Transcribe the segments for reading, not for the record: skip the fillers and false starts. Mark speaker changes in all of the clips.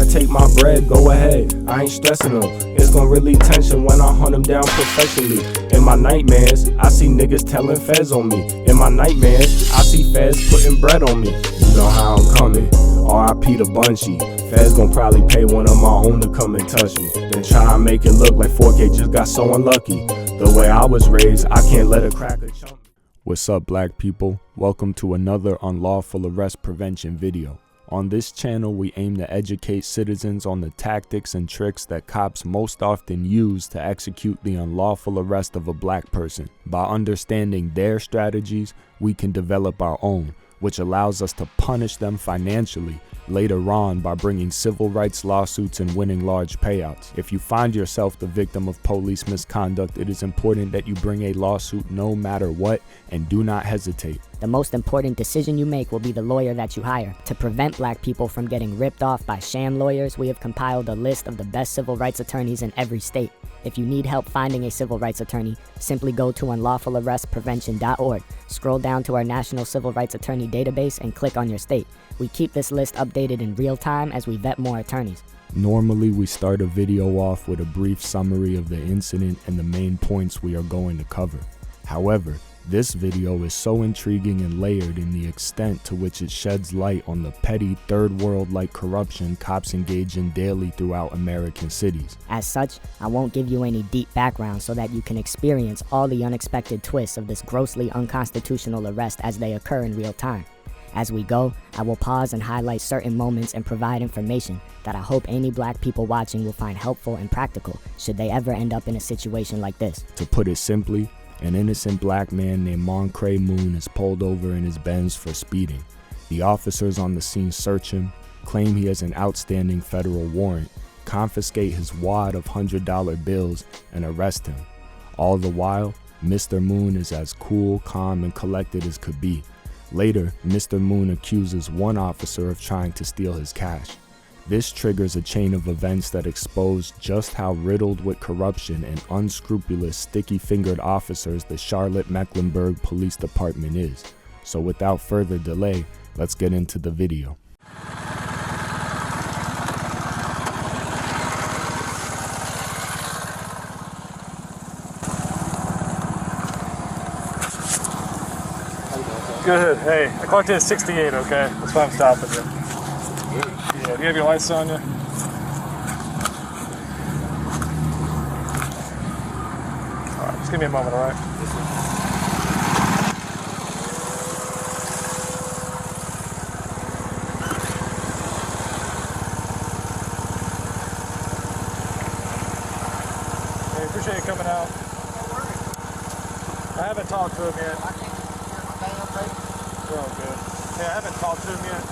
Speaker 1: take my bread, go ahead, I ain't stressing them. It's gon' relieve tension when I hunt them down professionally. In my nightmares, I see niggas telling feds on me. In my nightmares, I see feds putting bread on me. You know how I'm coming, R.I.P. to Bunchy. Feds gon' probably pay one of my own to come and touch me. Then try and make it look like 4K just got so unlucky. The way I was raised, I can't let a cracker chump me.
Speaker 2: What's up, black people? Welcome to another unlawful arrest prevention video. On this channel, we aim to educate citizens on the tactics and tricks that cops most often use to execute the unlawful arrest of a black person. By understanding their strategies, we can develop our own, which allows us to punish them financially later on by bringing civil rights lawsuits and winning large payouts. If you find yourself the victim of police misconduct, it is important that you bring a lawsuit no matter what, and do not hesitate.
Speaker 3: The most important decision you make will be the lawyer that you hire. To prevent black people from getting ripped off by sham lawyers, we have compiled a list of the best civil rights attorneys in every state. If you need help finding a civil rights attorney, simply go to unlawfularrestprevention.org, scroll down to our National Civil Rights Attorney database, and click on your state. We keep this list updated in real time as we vet more attorneys.
Speaker 2: Normally, we start a video off with a brief summary of the incident and the main points we are going to cover. However, this video is so intriguing and layered in the extent to which it sheds light on the petty third world-like corruption cops engage in daily throughout American cities.
Speaker 3: As such, I won't give you any deep background so that you can experience all the unexpected twists of this grossly unconstitutional arrest as they occur in real time. As we go, I will pause and highlight certain moments and provide information that I hope any black people watching will find helpful and practical should they ever end up in a situation like this.
Speaker 2: To put it simply, an innocent black man named Moncre Moon is pulled over in his Benz for speeding. The officers on the scene search him, claim he has an outstanding federal warrant, confiscate his wad of $100 bills, and arrest him. All the while, Mr. Moon is as cool, calm, and collected as could be. Later, Mr. Moon accuses one officer of trying to steal his cash. This triggers a chain of events that expose just how riddled with corruption and unscrupulous, sticky-fingered officers the Charlotte-Mecklenburg Police Department is. So without further delay, let's get into the video.
Speaker 4: Good. Hey, I clocked in at 68, okay? That's why I'm stopping you. Yeah, do you have your lights on you? Alright, just give me a moment, alright? Hey, appreciate you coming out. I haven't talked to him yet. Oh, good. Hey, I haven't talked to him yet.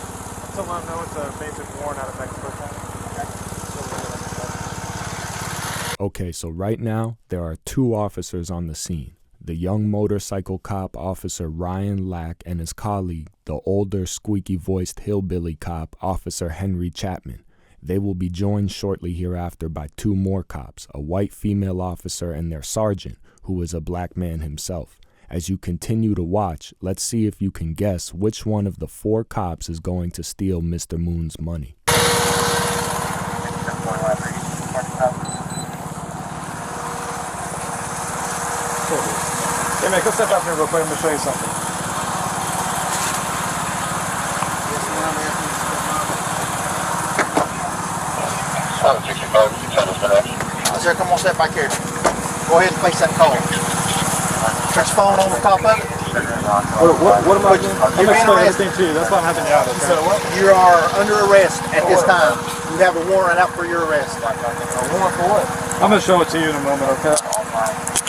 Speaker 4: So let him know it's a basic warrant out of Mexico.
Speaker 2: Okay, so right now, there are two officers on the scene. The young motorcycle cop, Officer Ryan Lack, and his colleague, the older, squeaky-voiced hillbilly cop, Officer Henry Chapman. They will be joined shortly hereafter by two more cops, a white female officer and their sergeant, who is a black man himself. As you continue to watch, let's see if you can guess which one of the four cops is going to steal Mr. Moon's money.
Speaker 4: Hey man, come step out here real quick, I'm going to show you something.
Speaker 5: Sir, come on, step back here. Go ahead and place that call. Put your phone on the top of it.
Speaker 4: What am I doing? I'm going to explain everything to you. That's why I'm having you out. Okay?
Speaker 5: You are under arrest at this time. You have a warrant out for your arrest.
Speaker 4: A warrant for what? I'm going to show it to you in a moment, okay?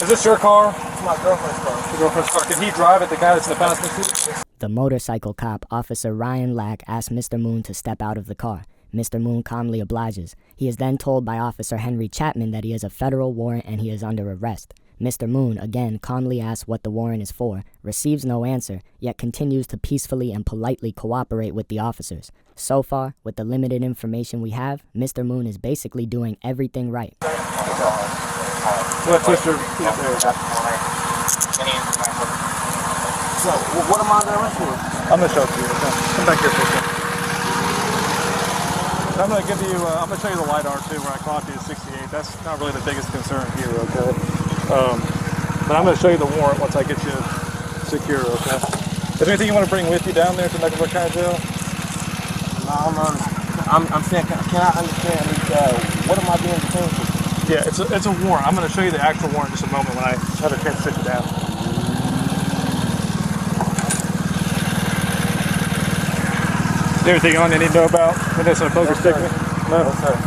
Speaker 4: Is this your car?
Speaker 5: It's my girlfriend's car.
Speaker 4: Your girlfriend's car. Can he drive it, the guy that's in the passenger seat?
Speaker 3: The motorcycle cop, Officer Ryan Lack, asks Mr. Moon to step out of the car. Mr. Moon calmly obliges. He is then told by Officer Henry Chapman that he has a federal warrant and he is under arrest. Mr. Moon again calmly asks what the warrant is for, receives no answer, yet continues to peacefully and politely cooperate with the officers. So far, with the limited information we have, Mr. Moon is basically doing everything right.
Speaker 4: What, Twister?
Speaker 5: So, what am I there for?
Speaker 4: I'm going to show it to you. Okay. Come back here for a second. I'm going to give you, I'm going to show you the LiDAR too, where I clocked you at 68. That's not really the biggest concern here, okay? But I'm going to show you the warrant once I get you secure, okay? Is there anything you want to bring with you down there to Mecklenburg County Jail?
Speaker 6: No, I'm saying, can I understand, what am I being detained for?
Speaker 4: Yeah, it's a warrant. I'm going to show you the actual warrant in just a moment when I have a chance to sit you down. Is there anything on you need to know about? This a poker stick? No?
Speaker 6: No, sir.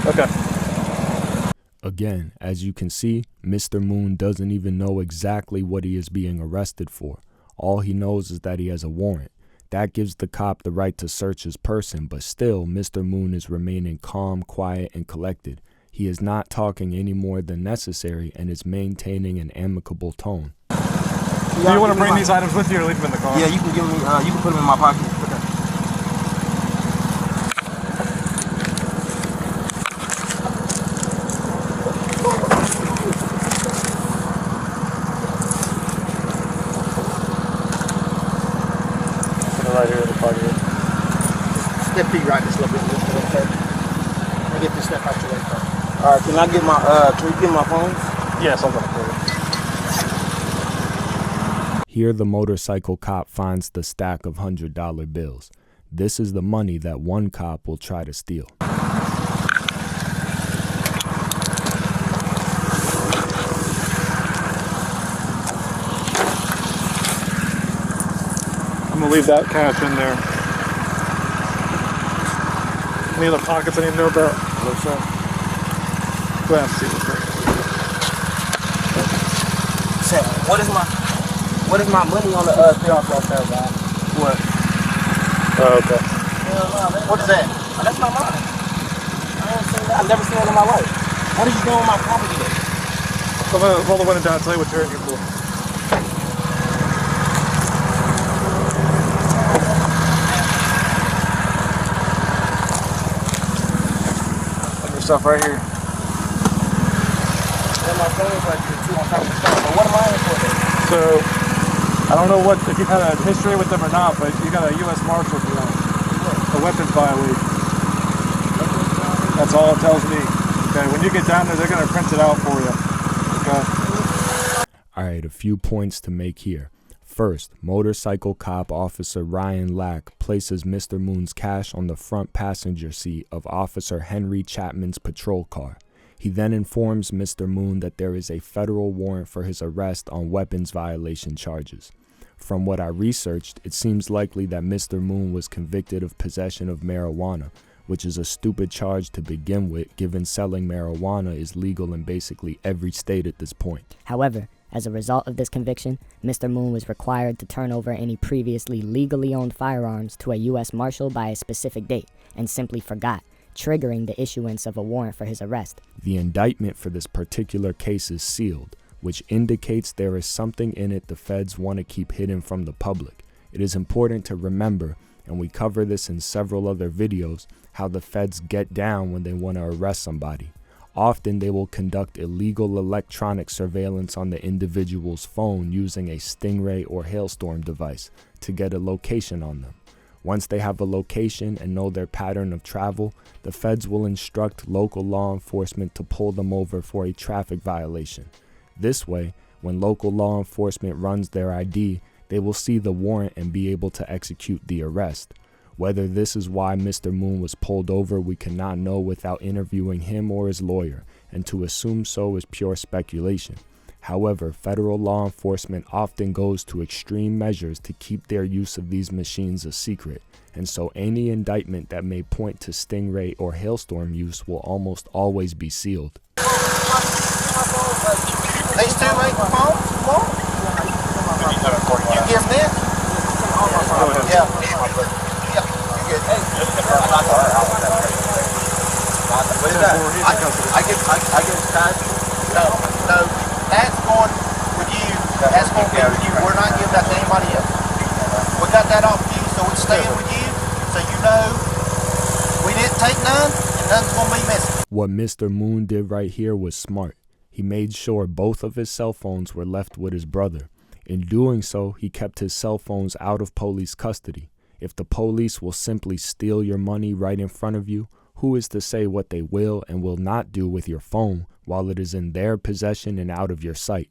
Speaker 4: Okay.
Speaker 2: Again, as you can see, Mr. Moon doesn't even know exactly what he is being arrested for. All he knows is that he has a warrant. That gives the cop the right to search his person, but still, Mr. Moon is remaining calm, quiet, and collected. He is not talking any more than necessary and is maintaining an amicable tone.
Speaker 4: Do you want to bring these items with you or leave them in the car?
Speaker 6: Yeah, you can give me, you can put them in my pocket. Okay.
Speaker 4: Put it right here in the pocket.
Speaker 5: Step feet right just a little bit. Okay. I'll get this step out your way first.
Speaker 6: All right, can I get my, can you get my phone?
Speaker 4: Yes, I'm going to put it.
Speaker 2: Here the motorcycle cop finds the stack of $100 bills. This is the money that one cop will try to steal.
Speaker 4: I'm going to leave that cash in there. Any other pockets I need to know about?
Speaker 6: No, sir.
Speaker 4: Go ahead and see what's there.
Speaker 6: Say, what is my money on the thing off there, guy?
Speaker 4: What? Oh, okay.
Speaker 6: Hell no, man.
Speaker 5: What is that?
Speaker 6: That's not mine. I ain't seen that. I've never seen that in my life. What are you doing with my property then?
Speaker 4: I'm going to hold the window down and tell you what you're in here for. Stuff right here.
Speaker 6: And my phone is right here too on top of the stuff. But what am I in for then?
Speaker 4: So, I don't know if you've had a history with them or not, but you got a U.S. Marshal for a weapons violation. That's all it tells me. Okay, when you get down there, they're going to print it out for you. Okay.
Speaker 2: Alright, a few points to make here. First, motorcycle cop Officer Ryan Lack places Mr. Moon's cash on the front passenger seat of Officer Henry Chapman's patrol car. He then informs Mr. Moon that there is a federal warrant for his arrest on weapons violation charges. From what I researched, it seems likely that Mr. Moon was convicted of possession of marijuana, which is a stupid charge to begin with, given selling marijuana is legal in basically every state at this point.
Speaker 3: However, as a result of this conviction, Mr. Moon was required to turn over any previously legally owned firearms to a U.S. Marshal by a specific date, and simply forgot, triggering the issuance of a warrant for his arrest.
Speaker 2: The indictment for this particular case is sealed, which indicates there is something in it the feds want to keep hidden from the public. It is important to remember, and we cover this in several other videos, how the feds get down when they want to arrest somebody. Often they will conduct illegal electronic surveillance on the individual's phone using a Stingray or Hailstorm device to get a location on them. Once they have a location and know their pattern of travel, the feds will instruct local law enforcement to pull them over for a traffic violation. This way, when local law enforcement runs their ID, they will see the warrant and be able to execute the arrest. Whether this is why Mr. Moon was pulled over, we cannot know without interviewing him or his lawyer, and to assume so is pure speculation. However, federal law enforcement often goes to extreme measures to keep their use of these machines a secret, and so any indictment that may point to Stingray or Hailstorm use will almost always be sealed.
Speaker 5: These two make the phone? You give them this? Yeah.
Speaker 6: What is that? I get cash.
Speaker 5: No, that's going with you. That's going to be with you. We're not giving that to anybody else. We got that off you, so it's staying with you, so you know we didn't take none, and none's going to be missing.
Speaker 2: What Mr. Moon did right here was smart. He made sure both of his cell phones were left with his brother. In doing so, he kept his cell phones out of police custody. If the police will simply steal your money right in front of you, who is to say what they will and will not do with your phone while it is in their possession and out of your sight?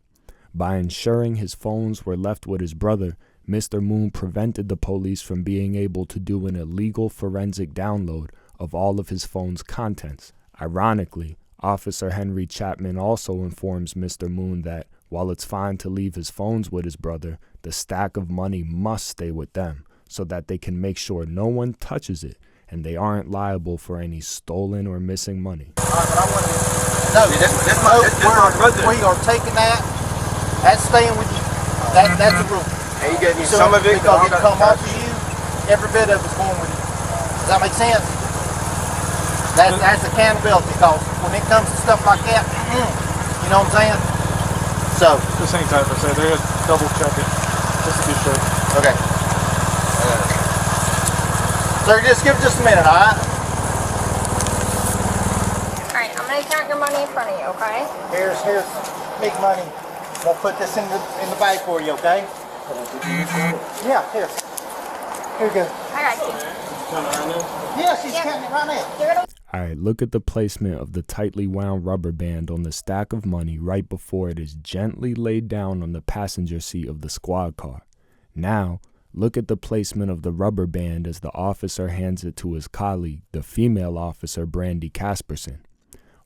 Speaker 2: By ensuring his phones were left with his brother, Mr. Moon prevented the police from being able to do an illegal forensic download of all of his phone's contents. Ironically, Officer Henry Chapman also informs Mr. Moon that, while it's fine to leave his phones with his brother, the stack of money must stay with them so that they can make sure no one touches it and they aren't liable for any stolen or missing money.
Speaker 5: No, we are taking that. That's staying with you. That's the rule.
Speaker 6: And you get me
Speaker 5: So
Speaker 6: some of it?
Speaker 5: because it come off of you, every bit of it's going with you. Does that make sense? That's accountability, because when it comes to stuff like that, you know what I'm saying? So
Speaker 4: The same type of say. They're going to double check it just to be sure.
Speaker 5: okay. So just give it just a minute, all right?
Speaker 7: Alright, I'm gonna count your money in front of you, okay?
Speaker 5: Here's big money. We'll put this in the bag for you, okay? Yeah, here. Here you go.
Speaker 7: I got you.
Speaker 5: Yeah, she's
Speaker 7: Yeah.
Speaker 5: counting it right now.
Speaker 7: You're gonna
Speaker 2: Alright, look at the placement of the tightly wound rubber band on the stack of money right before it is gently laid down on the passenger seat of the squad car. Now, look at the placement of the rubber band as the officer hands it to his colleague, the female officer Brandy Casperson.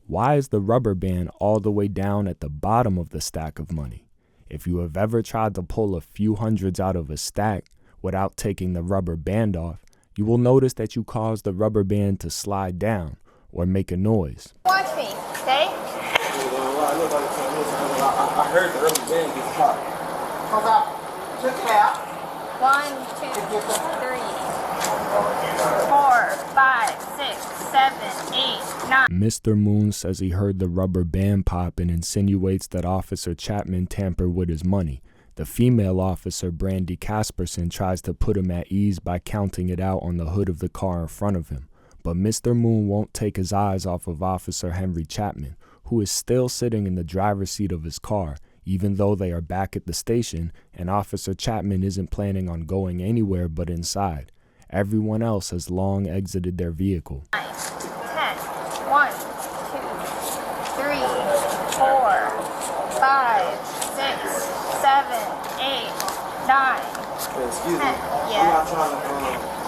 Speaker 2: Why is the rubber band all the way down at the bottom of the stack of money? If you have ever tried to pull a few hundreds out of a stack without taking the rubber band off, you will notice that you cause the rubber band to slide down or make a noise.
Speaker 7: watch me, okay?
Speaker 6: I heard the rubber band get caught.
Speaker 5: Hold up. Check it out.
Speaker 7: 1, 2, 3, 4, 5, 6, 7, 8, 9.
Speaker 2: Mr. Moon says he heard the rubber band pop and insinuates that Officer Chapman tampered with his money. The female officer, Brandy Casperson, tries to put him at ease by counting it out on the hood of the car in front of him. But Mr. Moon won't take his eyes off of Officer Henry Chapman, who is still sitting in the driver's seat of his car, even though they are back at the station and Officer Chapman isn't planning on going anywhere but inside. Everyone else has long exited their vehicle.
Speaker 7: 9, 10, 1, 2, 3, 4, 5, 6, 7, 8, 9.
Speaker 6: Excuse me.
Speaker 7: Yeah.
Speaker 6: I'm not trying to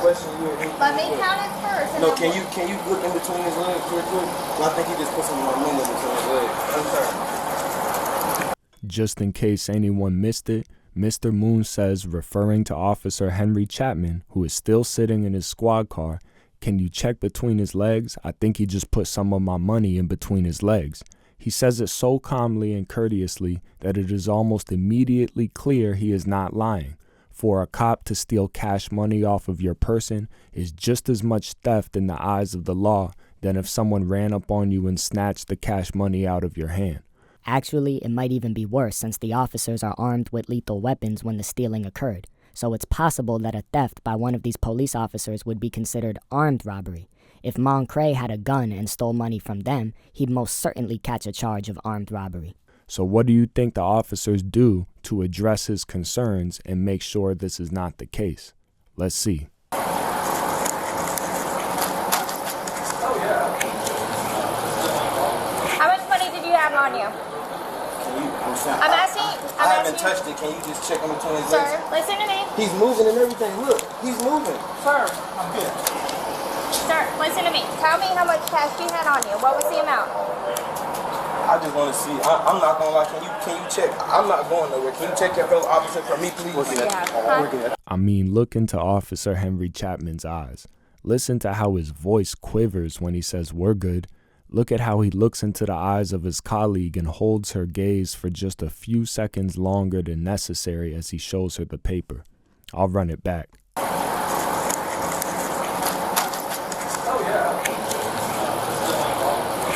Speaker 6: question you or anything.
Speaker 7: Let me count it first. and
Speaker 6: No,
Speaker 7: then
Speaker 6: can you look in between his legs real quick? I think he just put some more money in between his legs. I'm sorry.
Speaker 2: Just in case anyone missed it, Mr. Moon says, referring to Officer Henry Chapman, who is still sitting in his squad car, "Can you check between his legs? I think he just put some of my money in between his legs." He says it so calmly and courteously that it is almost immediately clear he is not lying. For a cop to steal cash money off of your person is just as much theft in the eyes of the law than if someone ran up on you and snatched the cash money out of your hand.
Speaker 3: Actually, it might even be worse since the officers are armed with lethal weapons when the stealing occurred. So it's possible that a theft by one of these police officers would be considered armed robbery. If Moncre had a gun and stole money from them, he'd most certainly catch a charge of armed robbery.
Speaker 2: So what do you think the officers do to address his concerns and make sure this is not the case? Let's see.
Speaker 7: How much money did you have on you? I'm asking.
Speaker 6: I haven't touched it. Can you just check him between his
Speaker 7: Sir,
Speaker 6: legs?
Speaker 7: listen to me.
Speaker 6: He's moving and everything. Look, he's moving.
Speaker 5: Sir, I'm good.
Speaker 7: Sir, listen to me. Tell me how much cash you had on you. What was the amount?
Speaker 6: I just want to see. I'm not gonna lie. Can you check? I'm not going nowhere. Can you check your fellow officer for me, please?
Speaker 7: Yeah.
Speaker 2: I mean, look into Officer Henry Chapman's eyes. Listen to how his voice quivers when he says, "We're good." Look at how he looks into the eyes of his colleague and holds her gaze for just a few seconds longer than necessary as he shows her the paper. I'll run it back.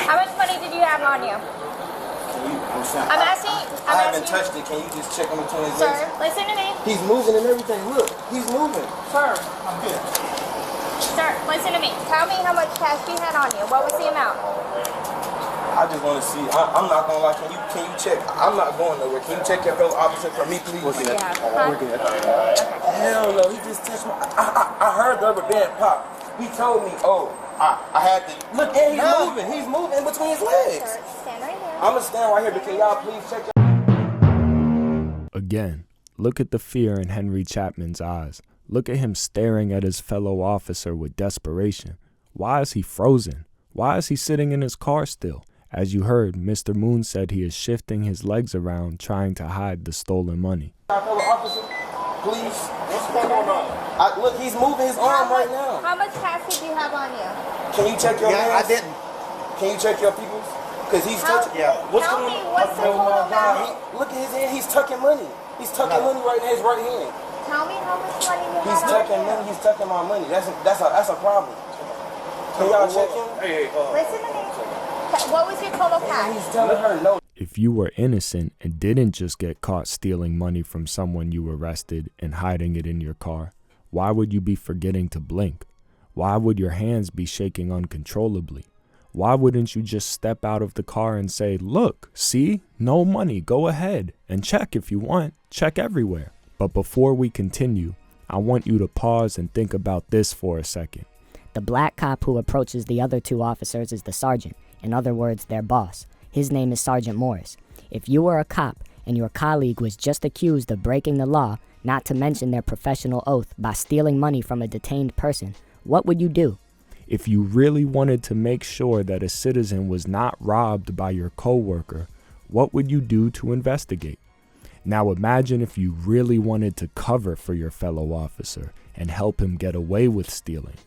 Speaker 7: How much money did you have on you? I'm asking.
Speaker 6: I haven't touched it. Can you just check him between his legs?
Speaker 7: Sir, listen to me.
Speaker 6: He's moving and everything. Look, he's moving.
Speaker 5: Sir, I'm good.
Speaker 7: Sir, listen to me. Tell me how much cash you had on you. What was the amount?
Speaker 6: I just want to see. I'm not gonna lie. Can you check? I'm not going nowhere. Can you check your fellow officer for me, please?
Speaker 4: We're good.
Speaker 7: Yeah.
Speaker 4: We're good.
Speaker 6: Hell no. He just touched my. I heard the rubber band pop. He told me, oh, I had to look. And he's moving. He's moving in between his legs.
Speaker 7: Sir, stand right here.
Speaker 6: I'm gonna stand right here, but can y'all please check your.
Speaker 2: Again, look at the fear in Henry Chapman's eyes. Look at him staring at his fellow officer with desperation. Why is he frozen? Why is he sitting in his car still? As you heard, Mr. Moon said he is shifting his legs around, trying to hide the stolen money.
Speaker 6: Fellow officer, please. What's going on? Look, he's moving his arm right now.
Speaker 7: How much cash did you have on you?
Speaker 6: Can you check your
Speaker 5: Yeah, I
Speaker 6: hands?
Speaker 5: didn't.
Speaker 6: Can you check your people's? Because he's touching.
Speaker 5: Yeah.
Speaker 7: Tell me what's the total amount.
Speaker 6: Look at his hand. He's tucking money. He's tucking money right in his right hand.
Speaker 7: Tell me how much money you
Speaker 6: He's
Speaker 7: have
Speaker 6: tucking
Speaker 7: on you.
Speaker 6: money. He's tucking my money. That's a problem. Can y'all check him?
Speaker 7: Listen to me. What was your total cash?
Speaker 6: He's telling her no.
Speaker 2: If you were innocent and didn't just get caught stealing money from someone you arrested and hiding it in your car, why would you be forgetting to blink? Why would your hands be shaking uncontrollably? Why wouldn't you just step out of the car and say, look, see, no money, go ahead and check if you want, check everywhere. But before we continue, I want you to pause and think about this for a second.
Speaker 3: The black cop who approaches the other two officers is the sergeant, in other words, their boss. His name is Sergeant Morris. If you were a cop and your colleague was just accused of breaking the law, not to mention their professional oath, by stealing money from a detained person, what would you do?
Speaker 2: If you really wanted to make sure that a citizen was not robbed by your coworker, what would you do to investigate? Now imagine if you really wanted to cover for your fellow officer and help him get away with stealing.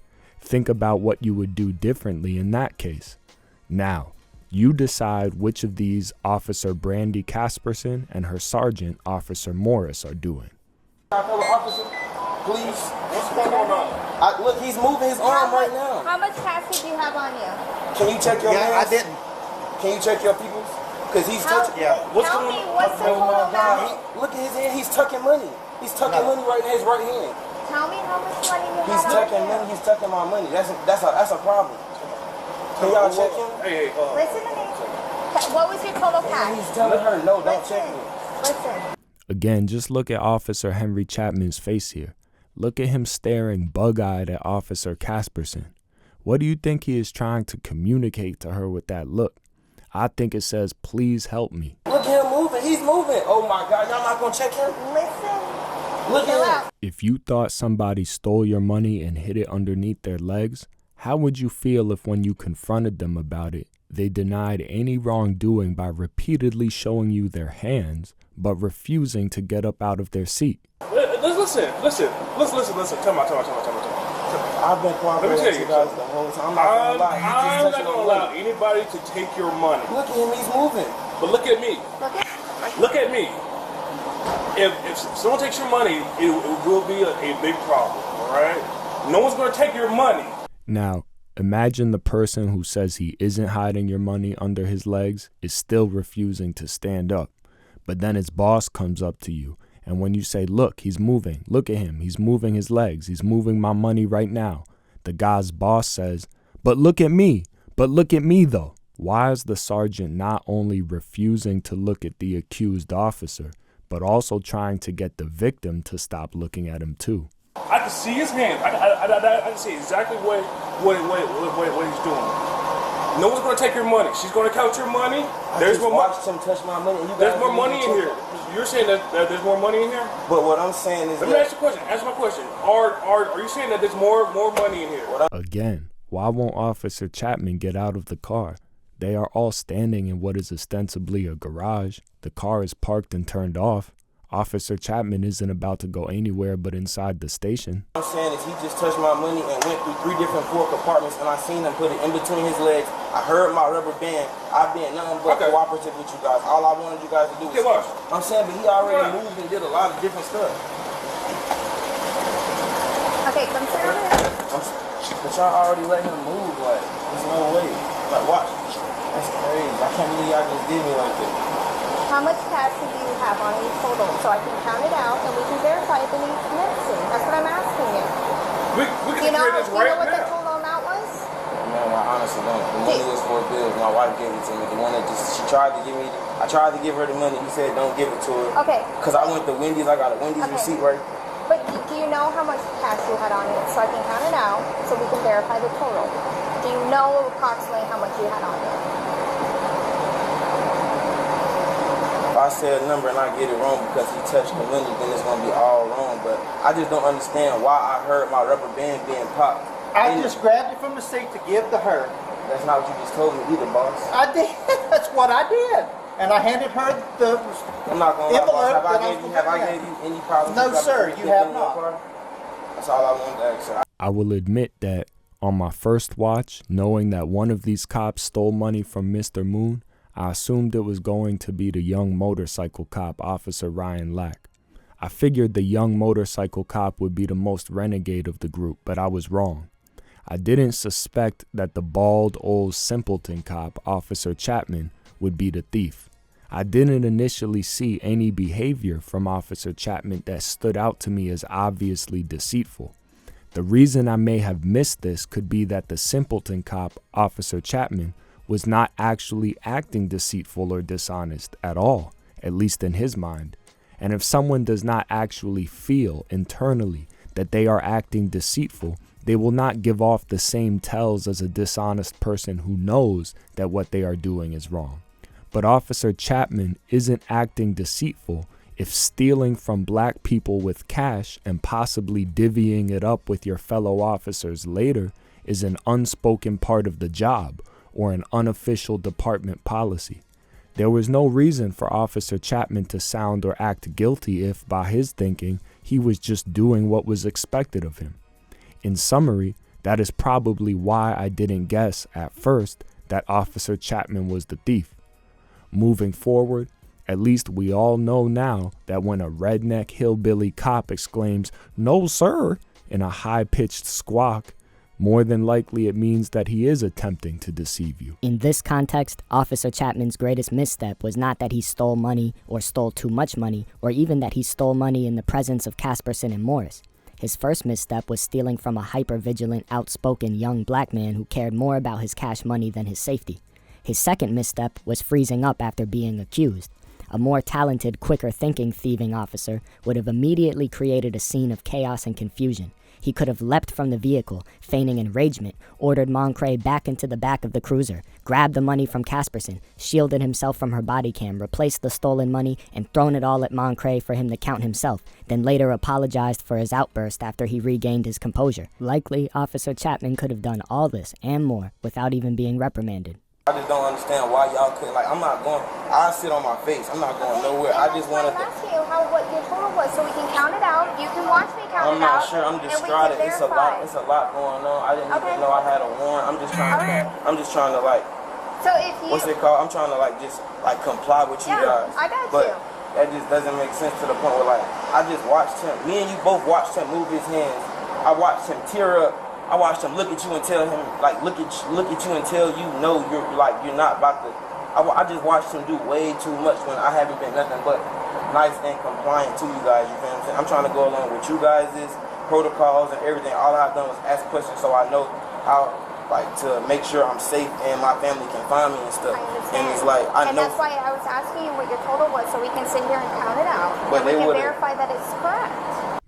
Speaker 2: Think about what you would do differently in that case. Now, you decide which of these Officer Brandy Casperson and her Sergeant Officer Morris are doing.
Speaker 6: Fellow officer, please. What's going on? Look, he's moving his arm right now.
Speaker 7: How much cash did you have on you?
Speaker 6: Can you check your hands?
Speaker 5: Yeah, I didn't.
Speaker 6: Can you check your people's? Because he's touching.
Speaker 5: Yeah.
Speaker 7: Tell me what's the total amount.
Speaker 6: Look at his hand. He's tucking money. He's tucking money right in his right hand.
Speaker 7: Tell me how much money you
Speaker 6: He's
Speaker 7: have
Speaker 6: tucking
Speaker 7: on
Speaker 6: money.
Speaker 7: you.
Speaker 6: He's tucking my money. That's a problem. Can y'all check him?
Speaker 7: Listen to me. What was your total cash?
Speaker 6: He's telling her no. Don't check me.
Speaker 7: Listen.
Speaker 2: Again, just look at Officer Henry Chapman's face here. Look at him staring bug-eyed at Officer Casperson. What do you think he is trying to communicate to her with that look? I think it says, please help me.
Speaker 6: Look at him moving. He's moving. Oh my God. Y'all not going to check him?
Speaker 7: Listen.
Speaker 6: Look at him.
Speaker 2: If you thought somebody stole your money and hid it underneath their legs, how would you feel if when you confronted them about it, they denied any wrongdoing by repeatedly showing you their hands, but refusing to get up out of their seat?
Speaker 8: Listen. Come on.
Speaker 6: I've been cooperating with you guys the whole time. I'm
Speaker 8: I'm not gonna allow anybody to take your money.
Speaker 6: Look at him. He's moving.
Speaker 8: But look at me. Look at me. If someone takes your money, it will be a big problem, all right? No one's gonna take your money.
Speaker 2: Now, imagine the person who says he isn't hiding your money under his legs is still refusing to stand up. But then his boss comes up to you, and when you say, look, he's moving, look at him, he's moving his legs, he's moving my money right now, the guy's boss says, but look at me though. Why is the sergeant not only refusing to look at the accused officer, but also trying to get the victim to stop looking at him too?
Speaker 8: I can see his hands. I can see exactly what he's doing. No one's going to take your money. She's going to count your money.
Speaker 6: There's more money. Watched him touch my money. And you
Speaker 8: there's more money in here. You're saying that there's more money in here?
Speaker 6: But what I'm saying is,
Speaker 8: let me ask you a question. Answer my question. Are you saying that there's more money in here?
Speaker 2: Again, why won't Officer Chapman get out of the car? They are all standing in what is ostensibly a garage. The car is parked and turned off. Officer Chapman isn't about to go anywhere but inside the station.
Speaker 6: What I'm saying is he just touched my money and went through 3 different floor compartments, and I seen him put it in between his legs. I heard my rubber band. I've been nothing but cooperative with you guys. All I wanted you guys to do was
Speaker 8: watch.
Speaker 6: I'm saying, but he already moved and did a lot of different stuff.
Speaker 7: Okay, come sit over here.
Speaker 6: But y'all already let him move. Like, there's no way. Like, watch. That's crazy. I can't believe y'all just did me like that.
Speaker 7: How much cash do you have on you total so I can count it out and we can verify if it needs mixing? That's what I'm asking you.
Speaker 8: We can create this right
Speaker 7: what the
Speaker 8: now.
Speaker 7: total amount was?
Speaker 6: Man, I honestly Casperson. The money was for bills. My wife gave it to me. The one that she tried to give me. I tried to give her the money. He said, don't give it to her.
Speaker 7: Okay.
Speaker 6: Because I went to Wendy's. I got a Wendy's receipt right.
Speaker 7: But do you know how much cash you had on you? So I can count it out so we can verify the total. Do you know approximately how much you had on you?
Speaker 6: If I say a number and I get it wrong because he touched the money, then it's going to be all wrong. But I just don't understand why I heard my rubber band being popped.
Speaker 5: I just grabbed it from the seat to give to her.
Speaker 6: That's not what you just told me either, boss.
Speaker 5: I did. That's what I did. And I handed her the
Speaker 6: I'm not going to lie, boss.
Speaker 5: envelope.
Speaker 6: Have I gave you any problems?
Speaker 5: No, sir, you have not.
Speaker 6: That's all I wanted to ask, sir.
Speaker 2: I will admit that on my first watch, knowing that one of these cops stole money from Mr. Moon, I assumed it was going to be the young motorcycle cop, Officer Ryan Lack. I figured the young motorcycle cop would be the most renegade of the group, but I was wrong. I didn't suspect that the bald old simpleton cop, Officer Chapman, would be the thief. I didn't initially see any behavior from Officer Chapman that stood out to me as obviously deceitful. The reason I may have missed this could be that the simpleton cop, Officer Chapman, was not actually acting deceitful or dishonest at all, at least in his mind. And if someone does not actually feel internally that they are acting deceitful, they will not give off the same tells as a dishonest person who knows that what they are doing is wrong. But Officer Chapman isn't acting deceitful if stealing from black people with cash and possibly divvying it up with your fellow officers later is an unspoken part of the job or an unofficial department policy. There was no reason for Officer Chapman to sound or act guilty if, by his thinking, he was just doing what was expected of him. In summary, that is probably why I didn't guess at first that Officer Chapman was the thief. Moving forward, at least we all know now that when a redneck hillbilly cop exclaims, "No, sir," in a high-pitched squawk, more than likely it means that he is attempting to deceive you.
Speaker 3: In this context, Officer Chapman's greatest misstep was not that he stole money or stole too much money, or even that he stole money in the presence of Casperson and Morris. His first misstep was stealing from a hyper-vigilant, outspoken young black man who cared more about his cash money than his safety. His second misstep was freezing up after being accused. A more talented, quicker-thinking thieving officer would have immediately created a scene of chaos and confusion. He could have leapt from the vehicle, feigning enragement, ordered Moncre back into the back of the cruiser, grabbed the money from Casperson, shielded himself from her body cam, replaced the stolen money, and thrown it all at Moncre for him to count himself, then later apologized for his outburst after he regained his composure. Likely, Officer Chapman could have done all this and more without even being reprimanded.
Speaker 6: I just don't understand why y'all couldn't, I'm not going, I sit on my face, I'm not going nowhere. I just wanted to.
Speaker 7: I'm asking you what your total was so we can count it out. You can watch me count
Speaker 6: I'm
Speaker 7: it
Speaker 6: not
Speaker 7: out.
Speaker 6: sure, I'm distraught. It's a lot going on. I didn't even know I had a warrant. I'm just trying to
Speaker 7: So if you.
Speaker 6: what's it called? I'm trying to comply with you guys.
Speaker 7: I got
Speaker 6: but
Speaker 7: you.
Speaker 6: That just doesn't make sense to the point where I just watched him. Me and you both watched him move his hands. I watched him tear up. I watched him look at you and tell him look at you until you know you're not about to. I just watched him do way too much when I haven't been nothing but nice and compliant to you guys. You feel what I'm saying? I'm trying to go along with you guys' protocols and everything. All I've done was ask questions so I know how to make sure I'm safe and my family can find me and stuff.
Speaker 7: I understand.
Speaker 6: And it's I know.
Speaker 7: That's why I was asking you what your total was so we can sit here and count it out.
Speaker 6: But
Speaker 7: and we can verify that it's correct.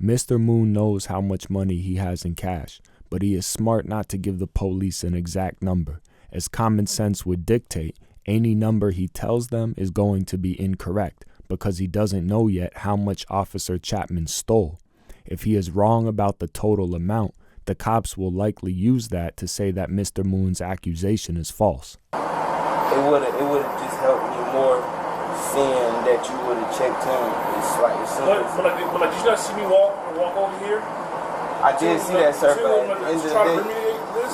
Speaker 2: Mr. Moon knows how much money he has in cash, but he is smart not to give the police an exact number, as common sense would dictate. Any number he tells them is going to be incorrect because he doesn't know yet how much Officer Chapman stole. If he is wrong about the total amount, the cops will likely use that to say that Mr. Moon's accusation is false.
Speaker 6: It would have just helped me more seeing that you would have checked him. It's simple.
Speaker 8: But did you not see me walk over here?
Speaker 6: I did see that, sir, but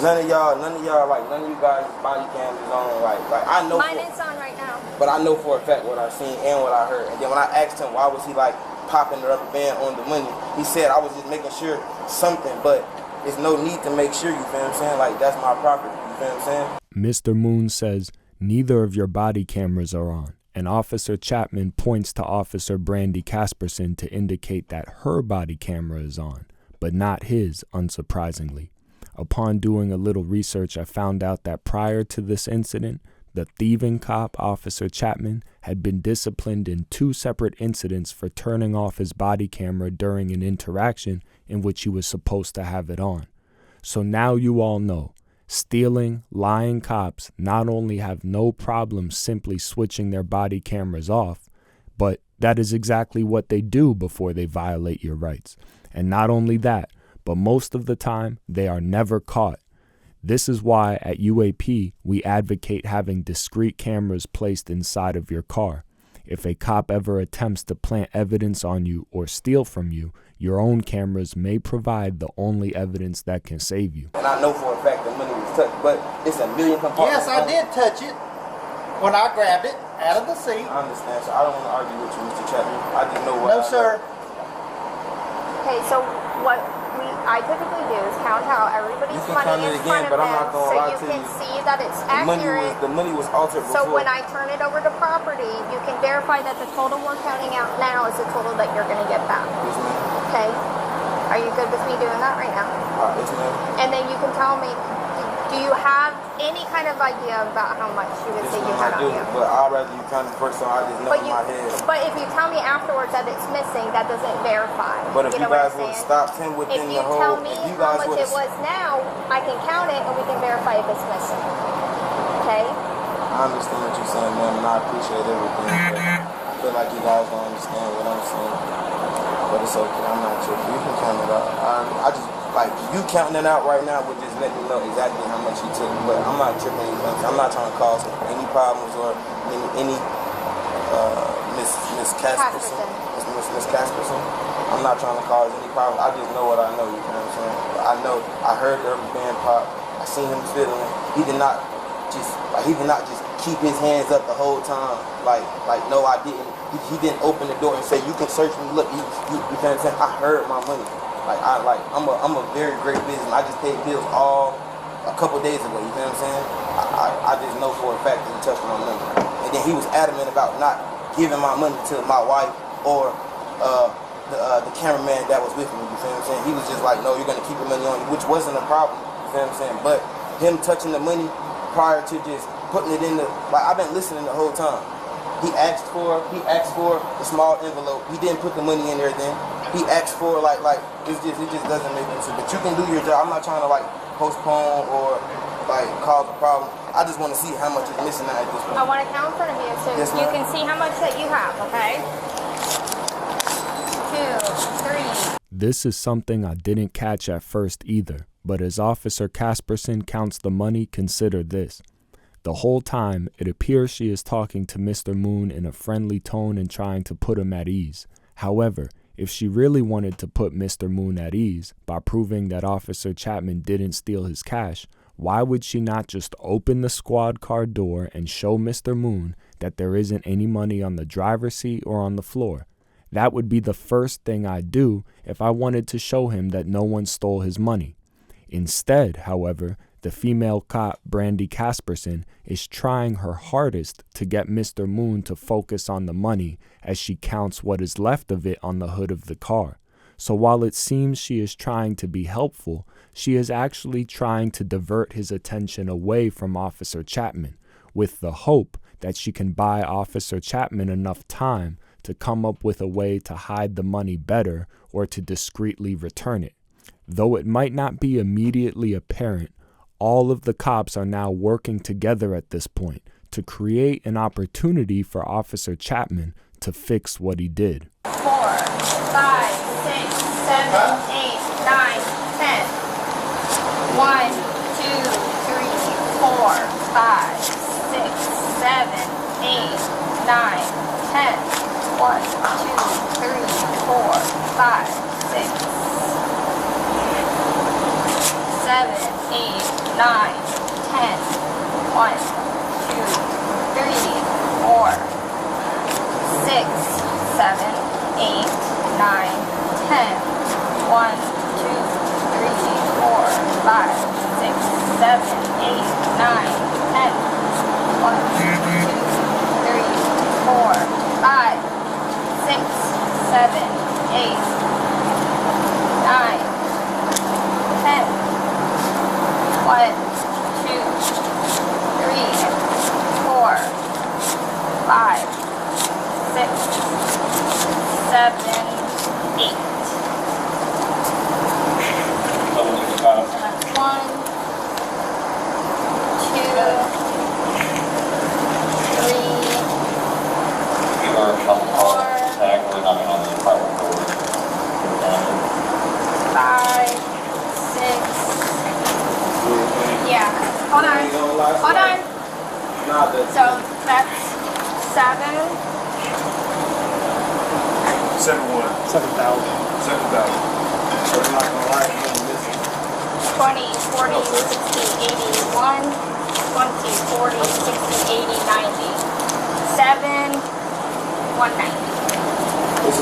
Speaker 6: none of you guys' body cams is on. I know.
Speaker 7: Mine is on right now.
Speaker 6: But I know for a fact what I seen and what I heard. And then when I asked him why was he popping the rubber band on the money, he said I was just making sure something. But there's no need to make sure. You feel what I'm saying? That's my property. You feel what I'm saying?
Speaker 2: Mr. Moon says neither of your body cameras are on, and Officer Chapman points to Officer Brandy Casperson to indicate that her body camera is on, but not his, unsurprisingly. Upon doing a little research, I found out that prior to this incident, the thieving cop, Officer Chapman, had been disciplined in 2 separate incidents for turning off his body camera during an interaction in which he was supposed to have it on. So now you all know, stealing, lying cops not only have no problem simply switching their body cameras off, but that is exactly what they do before they violate your rights. And not only that, but most of the time, they are never caught. This is why at UAP, we advocate having discrete cameras placed inside of your car. If a cop ever attempts to plant evidence on you or steal from you, your own cameras may provide the only evidence that can save you.
Speaker 6: And I know for a fact the money was touched, but it's a million compartments.
Speaker 5: Yes, I did touch it when I grabbed it out of the seat.
Speaker 6: I understand, so I don't want to argue with you, Mr. Chapman. I just know what
Speaker 5: No, sir.
Speaker 7: Okay, so what I typically do is count out everybody's
Speaker 6: You can
Speaker 7: money
Speaker 6: count it
Speaker 7: in
Speaker 6: again,
Speaker 7: front
Speaker 6: but
Speaker 7: of
Speaker 6: I'm
Speaker 7: them
Speaker 6: not gonna
Speaker 7: so
Speaker 6: lie
Speaker 7: you
Speaker 6: to
Speaker 7: can
Speaker 6: you.
Speaker 7: see that it's
Speaker 6: The
Speaker 7: accurate.
Speaker 6: money was altered before.
Speaker 7: So when I turn it over to property, you can verify that the total we're counting out now is the total that you're going to get back.
Speaker 6: Yes, ma'am.
Speaker 7: Okay? Are you good with me doing that right now?
Speaker 6: Yes, ma'am.
Speaker 7: And then you can tell me, do you have any kind of idea about how much you would
Speaker 6: Yes,
Speaker 7: say you
Speaker 6: ma'am,
Speaker 7: had
Speaker 6: I do,
Speaker 7: on you?
Speaker 6: but I'd rather you count it first so I just know in my head.
Speaker 7: But if you tell me afterwards that it's missing, that doesn't verify.
Speaker 6: But if you
Speaker 7: know what
Speaker 6: guys
Speaker 7: I'm
Speaker 6: would have
Speaker 7: saying?
Speaker 6: stopped him within
Speaker 7: If
Speaker 6: the
Speaker 7: you
Speaker 6: whole...
Speaker 7: tell me
Speaker 6: if you
Speaker 7: how
Speaker 6: guys
Speaker 7: much
Speaker 6: would've-
Speaker 7: it was now, I can count it and we can verify if it's missing. Okay?
Speaker 6: I understand what you're saying, ma'am, and I appreciate everything. But I feel like you guys don't understand what I'm saying. But it's okay, I'm not tripping. You can count it out. I just, like, you counting it out right now would just let me know exactly how much you took. But I'm not tripping anything. I'm not trying to cause any problems or any Miss Casperson. Miss Casperson. I'm not trying to cause any problems. I just know what I know, you know what I'm saying? I know, I heard the rubber band pop. I seen him fiddling. He did not just keep his hands up the whole time. Like no, I didn't. He didn't open the door and say, you can search me. Look, you know what I'm saying? I heard my money. I'm a very great businessman. I just paid bills a couple days ago, you know what I'm saying? I just know for a fact that he touched my money. And then he was adamant about not giving my money to my wife or the cameraman that was with me, you know what I'm saying? He was just like, no, you're gonna keep your money on you, which wasn't a problem, you know what I'm saying? But him touching the money prior to just putting it in I've been listening the whole time. He asked for a small envelope. He didn't put the money in there then. He asked for it just doesn't make sense. But you can do your job. I'm not trying to postpone or cause a problem. I just want to see how much is missing at this point.
Speaker 7: I want to count in front of you so
Speaker 6: Yes,
Speaker 7: you
Speaker 6: ma'am.
Speaker 7: can see how much that you have, okay? 2, 3.
Speaker 2: This is something I didn't catch at first either, but as Officer Casperson counts the money, consider this. The whole time, it appears she is talking to Mr. Moon in a friendly tone and trying to put him at ease. However, if she really wanted to put Mr. Moon at ease by proving that Officer Chapman didn't steal his cash, why would she not just open the squad car door and show Mr. Moon that there isn't any money on the driver's seat or on the floor? That would be the first thing I'd do if I wanted to show him that no one stole his money. Instead, however, the female cop, Brandy Casperson, is trying her hardest to get Mr. Moon to focus on the money as she counts what is left of it on the hood of the car. So while it seems she is trying to be helpful, she is actually trying to divert his attention away from Officer Chapman, with the hope that she can buy Officer Chapman enough time to come up with a way to hide the money better or to discreetly return it. Though it might not be immediately apparent, all of the cops are now working together at this point to create an opportunity for Officer Chapman to fix what he did.
Speaker 7: 4, 5, 6, 7, 8, 9, 10. 1, 2, 3, 4, 5, 6, 7, 8, 9, 10. 1, 2, 3, 4, 5, 6, 7, 8, 9, 10. 1, 2, 3, 4, 6, 7, 8, 9, 10. 1, 2, 3, 4, 5, 6, 7, 8, 9, 10. 1, 2, 3, 4, 5, 6, 7, 8, 9, 10. 1, 2, 3, 4, 5, 6, 7, 8. So that's 1, 2, 5, 6. Yeah. Hold on. Hold on. So that's 7.
Speaker 4: 7,000. 7,000. So we're not gonna lie, you're gonna miss it.
Speaker 7: 20, 40, 60, 80, 1, 20, 40, 60, 80, 90. 7, 190.
Speaker 4: It's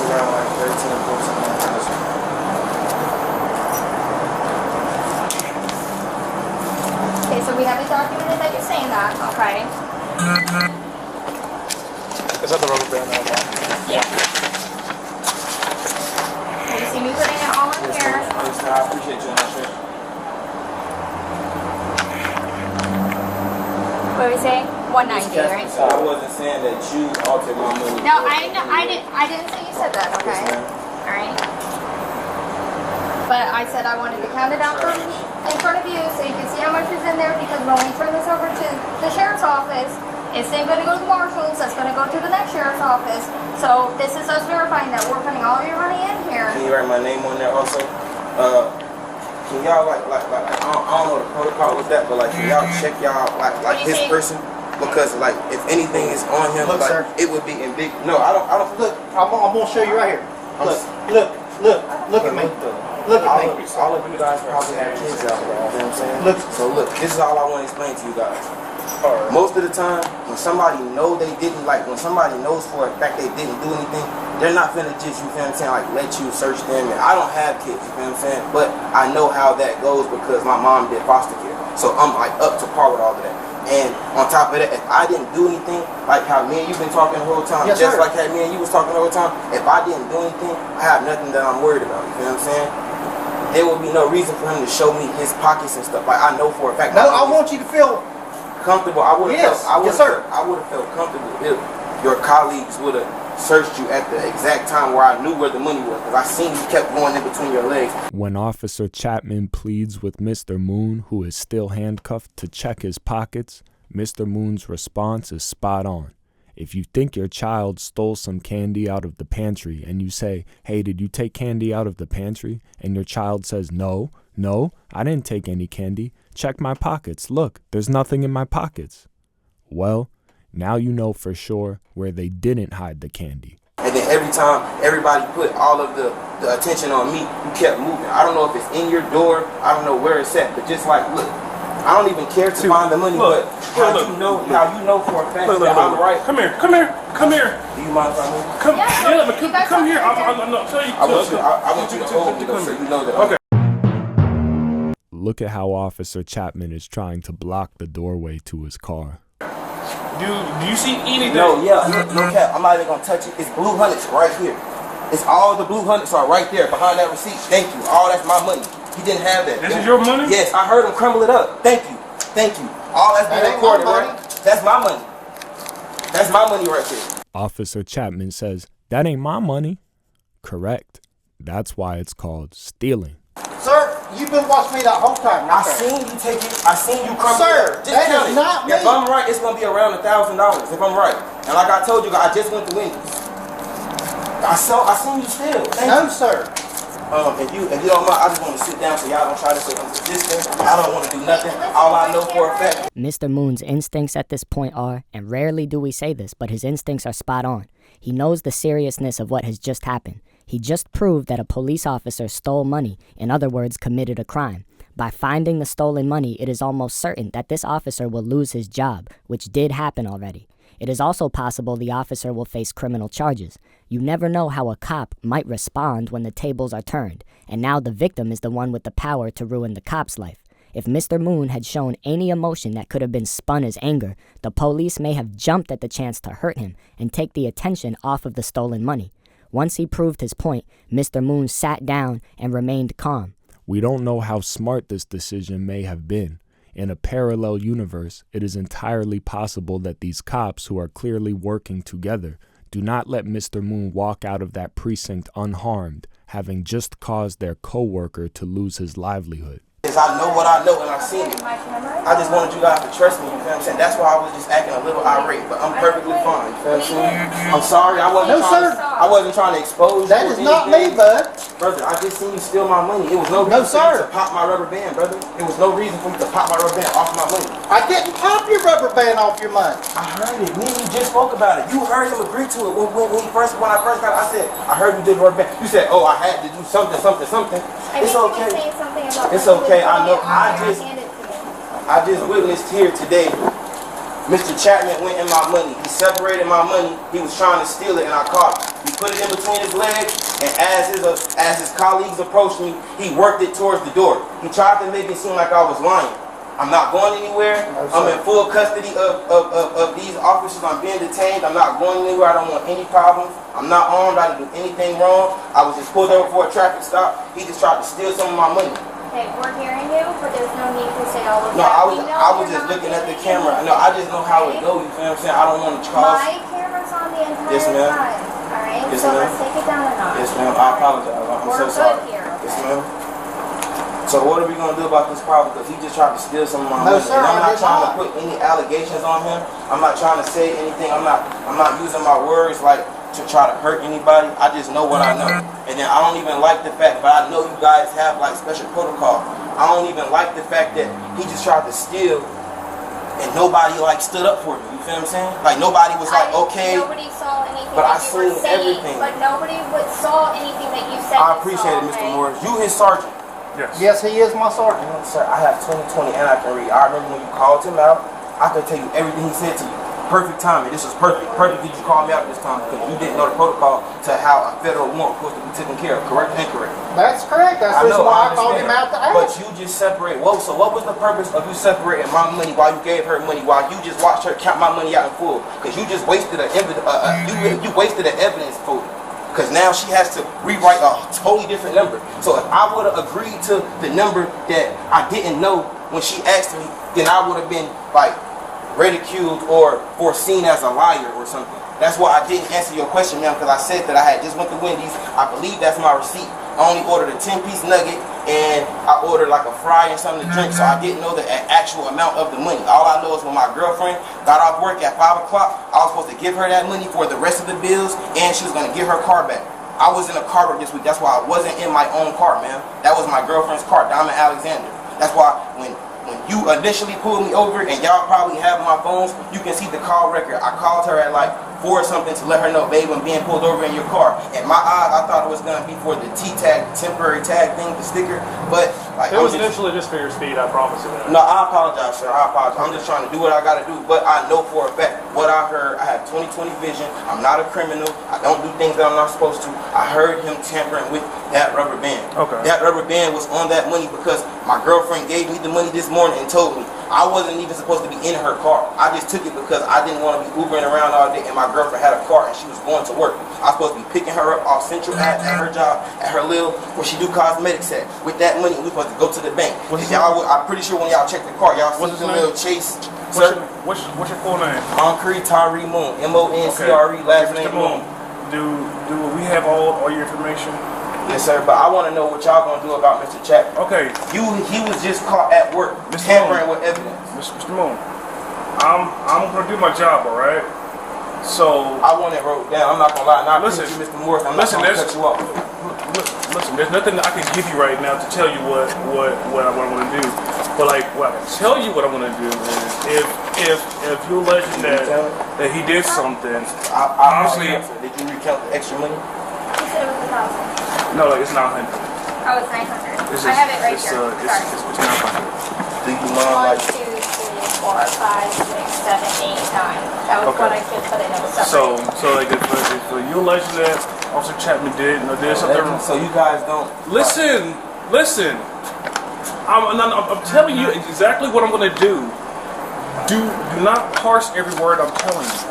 Speaker 4: around like 13, 14,000.
Speaker 7: Okay, so we have it documented that you're saying that, okay?
Speaker 4: Is that the rubber band now?
Speaker 7: Yeah. You see me putting it all in here.
Speaker 6: I appreciate you on that shit.
Speaker 7: What did we say? 190, right?
Speaker 6: So I wasn't saying that you altered my money.
Speaker 7: No, I didn't say you said that, okay? All right. But I said I wanted to count it out from in front of you so you can see how much is in there, because when we turn this over to the sheriff's office, it's then going to go to the marshals, that's going to go to the next sheriff's office. So this is us verifying that we're putting all your money in here.
Speaker 6: Can you write my name on there also? Can y'all like I don't know the protocol with that, but like can y'all check y'all like his person? Because like if anything is on him,
Speaker 5: Look,
Speaker 6: like
Speaker 5: sir.
Speaker 6: it would be in big. No, I don't
Speaker 5: Look, I'm gonna show you right here. Look at me. Look at me.
Speaker 6: All of you guys probably have kids out there, you know what I'm saying?
Speaker 5: Look.
Speaker 6: So look, this is all I want to explain to you guys. Most of the time, when somebody know they didn't, like when somebody knows for a fact they didn't do anything, they're not finna just, you feel what I'm saying, like let you search them. And I don't have kids, you feel what I'm saying? But I know how that goes because my mom did foster care. So I'm like up to par with all of that. And on top of that, if I didn't do anything, like how me and you been talking the whole time,
Speaker 5: yes,
Speaker 6: just
Speaker 5: sir.
Speaker 6: like how me and you was talking the whole time, if I didn't do anything, I have nothing that I'm worried about, you feel what I'm saying? There would be no reason for him to show me his pockets and stuff. Like I know for a fact.
Speaker 5: No, I want you to feel
Speaker 6: comfortable. I would have
Speaker 5: yes, sir.
Speaker 6: I would have felt comfortable if your colleagues would have searched you at the exact time where I knew where the money was, because I seen you kept going in between your legs.
Speaker 2: When Officer Chapman pleads with Mr. Moon, who is still handcuffed, to check his pockets, Mr. Moon's response is spot on. If you think your child stole some candy out of the pantry and you say, "Hey, did you take candy out of the pantry?" and your child says, No, I didn't take any candy. Check my pockets. Look, there's nothing in my pockets." Well, now you know for sure where they didn't hide the candy.
Speaker 6: And then every time everybody put all of the attention on me, you kept moving. I don't know if it's in your door, I don't know where it's at, but just like, look, I don't even care to find the money, but how you know for a fact that I'm right.
Speaker 8: Come here.
Speaker 6: Do you mind if I move?
Speaker 8: Come here. I'm not telling you.
Speaker 6: I want you to hold me though, so you know that.
Speaker 8: Okay.
Speaker 2: Look at how Officer Chapman is trying to block the doorway to his car.
Speaker 8: Do you see anything?
Speaker 6: No, no cap. I'm not even gonna touch it. It's blue hundreds right here. It's all the blue hundreds are right there behind that receipt. Thank you. All that's my money. He didn't have that.
Speaker 8: This is your money?
Speaker 6: Yes, I heard him crumble it up. Thank you. All that's been recorded, right? That's my money. That's my money right there.
Speaker 2: Officer Chapman says, "That ain't my money." Correct. That's why it's called stealing.
Speaker 5: Sir, you've been watching me that whole time.
Speaker 6: I seen you take it. I seen you crumble
Speaker 5: Sir,
Speaker 6: it. Just
Speaker 5: that
Speaker 6: count
Speaker 5: is
Speaker 6: it.
Speaker 5: not me.
Speaker 6: If I'm right, it's gonna be around $1,000. If I'm right, and like I told you, I just went to Wendy's. I seen you steal.
Speaker 5: No, sir.
Speaker 6: If you don't mind, I just want to sit down so y'all don't try to say I'm resisting. I don't want to do nothing. All I know for a fact.
Speaker 3: Mr. Moon's instincts at this point are, and rarely do we say this, but his instincts are spot on. He knows the seriousness of what has just happened. He just proved that a police officer stole money, in other words, committed a crime. By finding the stolen money, it is almost certain that this officer will lose his job, which did happen already. It is also possible the officer will face criminal charges. You never know how a cop might respond when the tables are turned, and now the victim is the one with the power to ruin the cop's life. If Mr. Moon had shown any emotion that could have been spun as anger, the police may have jumped at the chance to hurt him and take the attention off of the stolen money. Once he proved his point, Mr. Moon sat down and remained calm.
Speaker 2: We don't know how smart this decision may have been. In a parallel universe, it is entirely possible that these cops, who are clearly working together, do not let Mr. Moon walk out of that precinct unharmed, having just caused their co-worker to lose his livelihood.
Speaker 6: I know what I know and I've seen it. I just wanted you guys to trust me, you feel what I'm saying? That's why I was just acting a little irate, but I'm perfectly fine, you feel what I'm saying? I'm sorry, I wasn't trying to expose you.
Speaker 5: That is not me, bud.
Speaker 6: Brother, I just seen you steal my money. It was no reason for you to pop my rubber band, brother. It was no reason for you to pop my rubber band off my money.
Speaker 5: I didn't pop your rubber band off your money.
Speaker 6: I heard it. Me and you just spoke about it. You heard him agree to it. When I first got it, I said, I heard you did rubber band. You said, oh, I had to do something. It's okay. It's okay. I know. I just witnessed here today. Mr. Chapman went in my money. He separated my money. He was trying to steal it, and I caught him. He put it in between his legs, and as his colleagues approached me, he worked it towards the door. He tried to make it seem like I was lying. I'm not going anywhere. I'm in full custody of these officers. I'm being detained. I'm not going anywhere. I don't want any problems. I'm not armed. I didn't do anything wrong. I was just pulled over for a traffic stop. He just tried to steal some of my money.
Speaker 7: Okay, we're hearing you, but there's no need to say all of
Speaker 6: No,
Speaker 7: that.
Speaker 6: I was just looking at the camera. No, I just know how it goes. You feel what I'm saying? I don't want to cause.
Speaker 7: My camera's on the entire
Speaker 6: Yes, ma'am.
Speaker 7: time. All right,
Speaker 6: Yes,
Speaker 7: so
Speaker 6: ma'am.
Speaker 7: let's take it down a notch.
Speaker 6: Yes, ma'am. I apologize. I'm so sorry.
Speaker 7: We're good here.
Speaker 6: Yes, ma'am. So what are we gonna do about this problem? Because he just tried to steal some of my money.
Speaker 5: Sir,
Speaker 6: and I'm not
Speaker 5: I did
Speaker 6: trying
Speaker 5: not.
Speaker 6: to put any allegations on him. I'm not trying to say anything. I'm not using my words like to try to hurt anybody. I just know what I know. And then I don't even like the fact, but I know you guys have like special protocol. I don't even like the fact that he just tried to steal and nobody like stood up for me. You feel what I'm saying? Like nobody was like, okay.
Speaker 7: Nobody saw anything
Speaker 6: But I
Speaker 7: that you were
Speaker 6: seen
Speaker 7: saying,
Speaker 6: everything.
Speaker 7: but nobody saw anything that you said.
Speaker 6: I appreciate it, Mr. Morris. You his sergeant.
Speaker 5: Yes, he is my sergeant.
Speaker 6: Sir, I have 20/20 and I can read. I remember when you called him out, I could tell you everything he said to you. Perfect timing. This was perfect. Perfect that you called me out this time because you didn't know the protocol to how a federal warrant was supposed to be taken care of. Correct and incorrect?
Speaker 5: That's correct. That's the reason why I called him out to ask.
Speaker 6: But you just separated. Whoa, so what was the purpose of you separating my money while you gave her money, while you just watched her count my money out in full? Because you just wasted you wasted the evidence for it. Because now she has to rewrite a totally different number. So if I would have agreed to the number that I didn't know when she asked me, then I would have been like ridiculed or foreseen as a liar or something. That's why I didn't answer your question, ma'am, because I said that I had just went to Wendy's. I believe that's my receipt. I only ordered a 10-piece nugget and I ordered like a fry and something to drink, so I didn't know the actual amount of the money. All I know is when my girlfriend got off work at 5 o'clock, I was supposed to give her that money for the rest of the bills, and she was going to give her car back. I was in a car this week. That's why I wasn't in my own car, man. That was my girlfriend's car, Diamond Alexander. That's why when you initially pulled me over, and y'all probably have my phones, you can see the call record. I called her at like 4 or something to let her know, babe, I'm being pulled over in your car. In my eyes, I thought it was gonna be for the T-tag, temporary tag thing, the sticker, but like
Speaker 4: it was initially just for your speed, I promise you that.
Speaker 6: No, I apologize, sir. I apologize. I'm just trying to do what I gotta do, but I know for a fact what I heard. I have 20/20 vision. I'm not a criminal. I don't do things that I'm not supposed to. I heard him tampering with that rubber band.
Speaker 4: Okay.
Speaker 6: That rubber band was on that money because my girlfriend gave me the money this morning and told me I wasn't even supposed to be in her car. I just took it because I didn't want to be Ubering around all day, and my girlfriend had a car and she was going to work. I was supposed to be picking her up off Central at her job, at her little, where she do cosmetics at. With that money, we supposed to go to the bank. I'm pretty sure when y'all check the car, y'all see the little chase.
Speaker 4: What's your full name?
Speaker 6: Moncre Tyrae Moon. M-O-N-C-R-E, last name Moon.
Speaker 4: Do we have all your information?
Speaker 6: Yes, sir, but I want to know what y'all gonna do about Mr. Chapman.
Speaker 4: Okay.
Speaker 6: He was just caught at work, tampering with evidence.
Speaker 4: Mr. Moon, I'm gonna do my job, all right? So
Speaker 6: I want it wrote down. I'm not gonna lie. Now, listen, Mr. Morris, I'm not gonna cut you off.
Speaker 4: Listen, there's nothing I can give you right now to tell you what I want to do. But like, what I can tell you what I want to do is if you allege that he did something, honestly,
Speaker 6: did you recount the extra money?
Speaker 7: You said it was 1,000.
Speaker 4: No, like it's 900.
Speaker 7: Oh, it's 900. I have it right here.
Speaker 4: It's 900.
Speaker 6: Do you mind,
Speaker 7: 1, 2, 3, 4, 5, 6, 7, 8, 9. That was what I just put in. It was separate.
Speaker 4: So like if you allege that Officer Chapman did something.
Speaker 6: So you guys don't
Speaker 4: listen. I'm telling you exactly what I'm gonna do. Do not parse every word I'm telling you.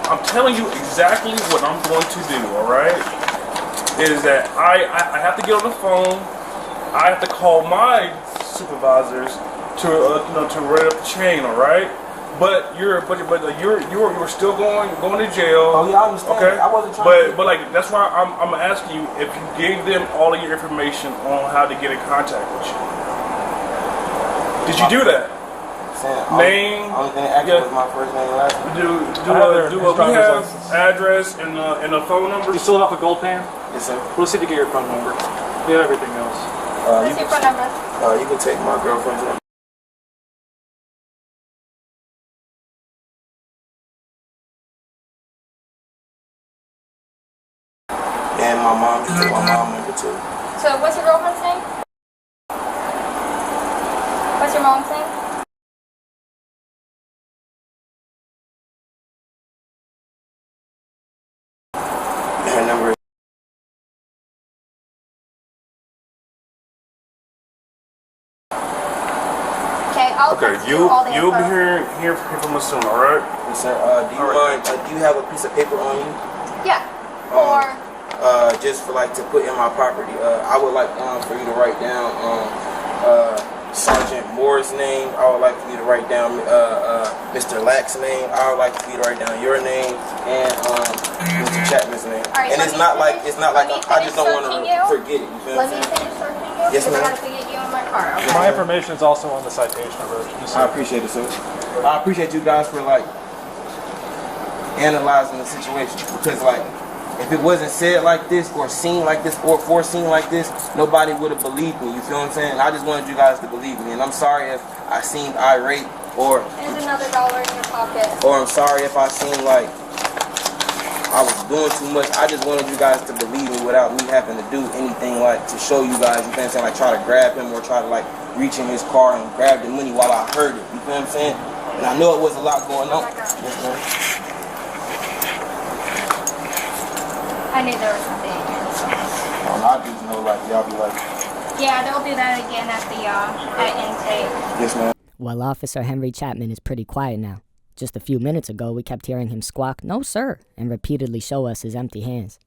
Speaker 4: I'm telling you exactly what I'm going to do. All right. Is that I have to get on the phone.
Speaker 8: I have to call my supervisors to to run up the chain. All right. But you're still going to jail.
Speaker 6: Oh yeah, I understand.
Speaker 8: Okay.
Speaker 6: I wasn't trying
Speaker 8: but like that's why I'm asking you if you gave them all of your information on how to get in contact with you. Did you do that? Name.
Speaker 6: I'm gonna ask you my first name and last name.
Speaker 8: Do we have address and a phone number?
Speaker 4: You still have a gold pan?
Speaker 6: Yes, sir.
Speaker 4: We'll see to get your phone number. We have everything else.
Speaker 7: What's your phone number?
Speaker 6: You can take my girlfriend's number. And my mom number too.
Speaker 7: So what's your girlfriend's name? What's your mom's name?
Speaker 6: Her number is
Speaker 7: Okay, I'll text you all the
Speaker 8: you'll
Speaker 7: info.
Speaker 8: be here from us soon, all right?
Speaker 6: yes, sir. Do you have a piece of paper on you?
Speaker 7: Yeah. Or
Speaker 6: Just for like to put in my property. I would like for you to write down Sergeant Moore's name. I would like for you to write down Mr. Lack's name. I would like for you to write down your name and Mr. Chapman's name.
Speaker 7: Right,
Speaker 6: and it's not like I just don't want to forget it. You feel
Speaker 7: let
Speaker 6: me?
Speaker 7: me finish searching you.
Speaker 6: Yes,
Speaker 7: because I
Speaker 6: ma'am.
Speaker 7: gotta get you in my car. Okay?
Speaker 4: My information is also on the citation version.
Speaker 6: I appreciate it, sir. I appreciate you guys for like analyzing the situation, because like if it wasn't said like this or seen like this or foreseen like this, nobody would have believed me. You feel what I'm saying? I just wanted you guys to believe me, and I'm sorry if I seemed irate or
Speaker 7: There's another $1 in your pocket.
Speaker 6: or I'm sorry if I seemed like I was doing too much. I just wanted you guys to believe me without me having to do anything like to show you guys, you feel what I'm saying, like try to grab him or try to like reach in his car and grab the money while I heard it. You feel what I'm saying? And I know it was a lot going on. Yes, ma'am.
Speaker 7: I knew there was something in here.
Speaker 6: I just know like y'all be like,
Speaker 7: Yeah, they'll do that again at the at intake.
Speaker 6: yes, ma'am.
Speaker 3: Well, Officer Henry Chapman is pretty quiet now. Just a few minutes ago, we kept hearing him squawk, "No, sir," and repeatedly show us his empty hands.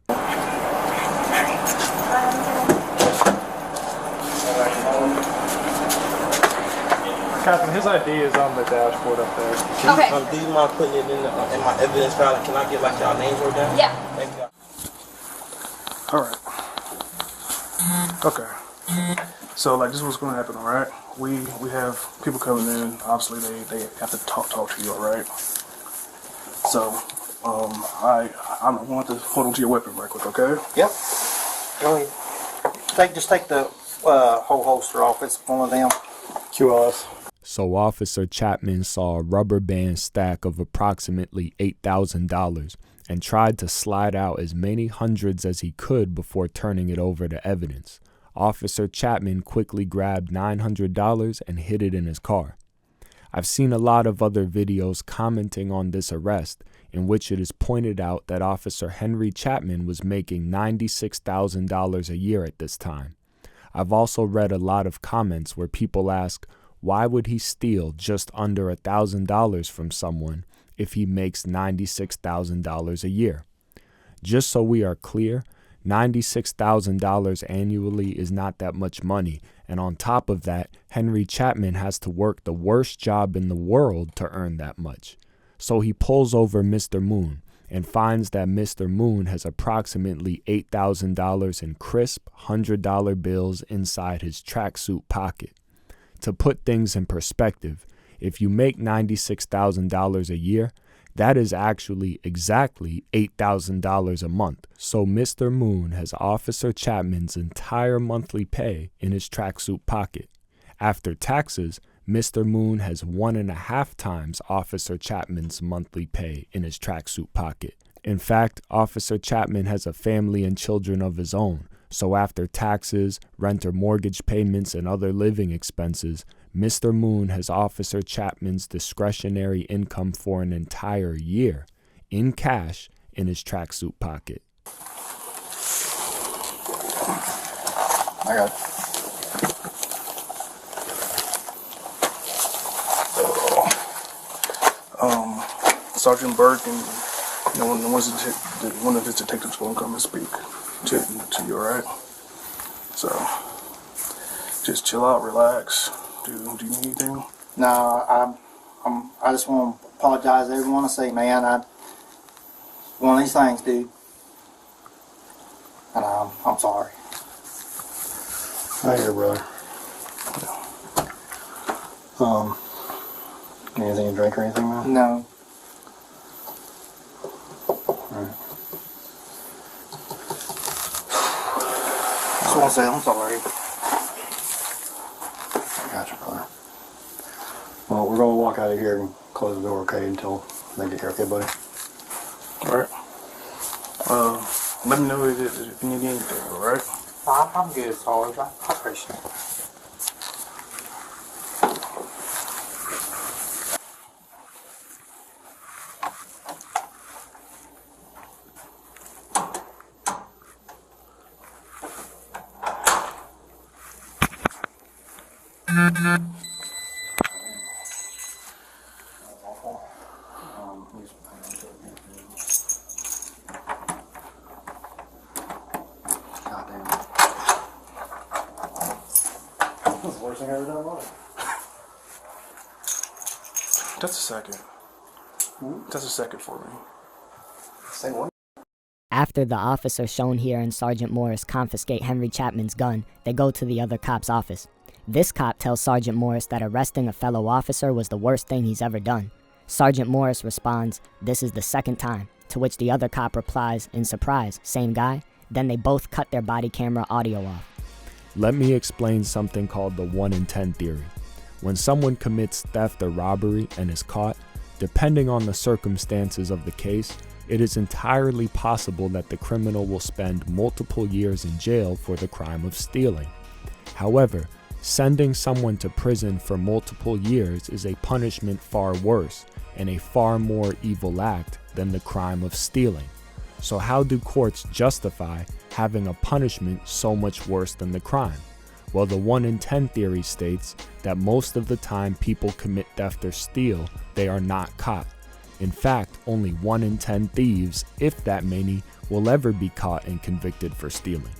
Speaker 4: Captain, his ID is on the dashboard up there.
Speaker 7: Okay.
Speaker 6: Do you mind putting it in my evidence file? Can I get like y'all names wrote down?
Speaker 7: Yeah.
Speaker 6: Thank you.
Speaker 8: All right. Okay. So like this is what's going to happen, all right? We have people coming in. Obviously, they have to talk to you, all right? So I'm going to hold on to your weapon right quick, okay?
Speaker 5: Yep. Go ahead. Just take the whole holster off. It's one of them.
Speaker 4: QLS.
Speaker 2: So Officer Chapman saw a rubber band stack of approximately $8,000 and tried to slide out as many hundreds as he could before turning it over to evidence. Officer Chapman quickly grabbed $900 and hid it in his car. I've seen a lot of other videos commenting on this arrest in which it is pointed out that Officer Henry Chapman was making $96,000 a year at this time. I've also read a lot of comments where people ask, why would he steal just under $1,000 from someone if he makes $96,000 a year? Just so we are clear, $96,000 annually is not that much money, and on top of that, Henry Chapman has to work the worst job in the world to earn that much. So he pulls over Mr. Moon and finds that Mr. Moon has approximately $8,000 in crisp $100 bills inside his tracksuit pocket. To put things in perspective, if you make $96,000 a year, that is actually exactly $8,000 a month. So Mr. Moon has Officer Chapman's entire monthly pay in his tracksuit pocket. After taxes, Mr. Moon has 1.5 times Officer Chapman's monthly pay in his tracksuit pocket. In fact, Officer Chapman has a family and children of his own, so after taxes, rent or mortgage payments, and other living expenses, Mr. Moon has Officer Chapman's discretionary income for an entire year, in cash, in his tracksuit pocket.
Speaker 5: I got it.
Speaker 8: Sergeant Burke and one of his detectives will come and speak to you, all right? So, Just chill out, relax. Do you need anything?
Speaker 5: No, I just want to apologize to everyone. I say, man, one of these things, dude. And I'm sorry.
Speaker 9: I hear, brother. Anything to drink or anything, man?
Speaker 5: No.
Speaker 9: Alright.
Speaker 5: Just want to say I'm sorry.
Speaker 9: I got you, brother. Well, we're going to walk out of here and close the door, okay, until they get here, okay, buddy?
Speaker 8: Alright. Let me know if you need anything, alright?
Speaker 5: I'm good, sorry. I appreciate it.
Speaker 9: That's the worst thing I ever done in my life.
Speaker 8: Just a second. Just a second for me.
Speaker 9: Same one.
Speaker 3: After the officer shown here and Sergeant Morris confiscate Henry Chapman's gun, they go to the other cop's office. This cop tells Sergeant Morris that arresting a fellow officer was the worst thing he's ever done. Sergeant Morris responds, "This is the second time," to which the other cop replies in surprise, "Same guy?" Then they both cut their body camera audio off.
Speaker 2: Let me explain something called the 1 in 10 theory. When someone commits theft or robbery and is caught, depending on the circumstances of the case, it is entirely possible that the criminal will spend multiple years in jail for the crime of stealing. However, sending someone to prison for multiple years is a punishment far worse and a far more evil act than the crime of stealing. So how do courts justify having a punishment so much worse than the crime? Well, the 1 in 10 theory states that most of the time people commit theft or steal, they are not caught. In fact, only 1 in 10 thieves, if that many, will ever be caught and convicted for stealing.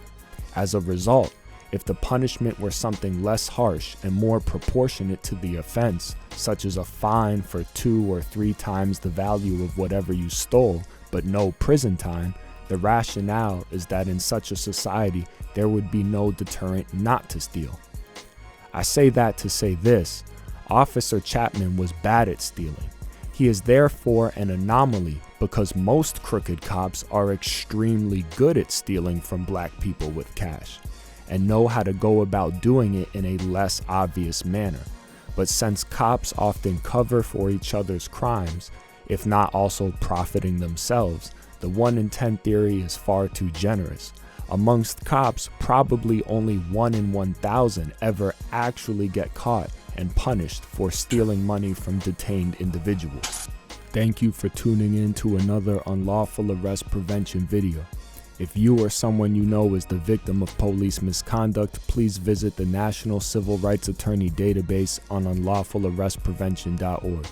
Speaker 2: As a result, if the punishment were something less harsh and more proportionate to the offense, such as a fine for 2 or 3 times the value of whatever you stole, but no prison time, the rationale is that in such a society, there would be no deterrent not to steal. I say that to say this: Officer Chapman was bad at stealing. He is therefore an anomaly because most crooked cops are extremely good at stealing from black people with cash and know how to go about doing it in a less obvious manner. But since cops often cover for each other's crimes, if not also profiting themselves, the 1 in 10 theory is far too generous. Amongst cops, probably only 1 in 1,000 ever actually get caught and punished for stealing money from detained individuals. Thank you for tuning in to another unlawful arrest prevention video. If you or someone you know is the victim of police misconduct, please visit the National Civil Rights Attorney database on unlawfularrestprevention.org.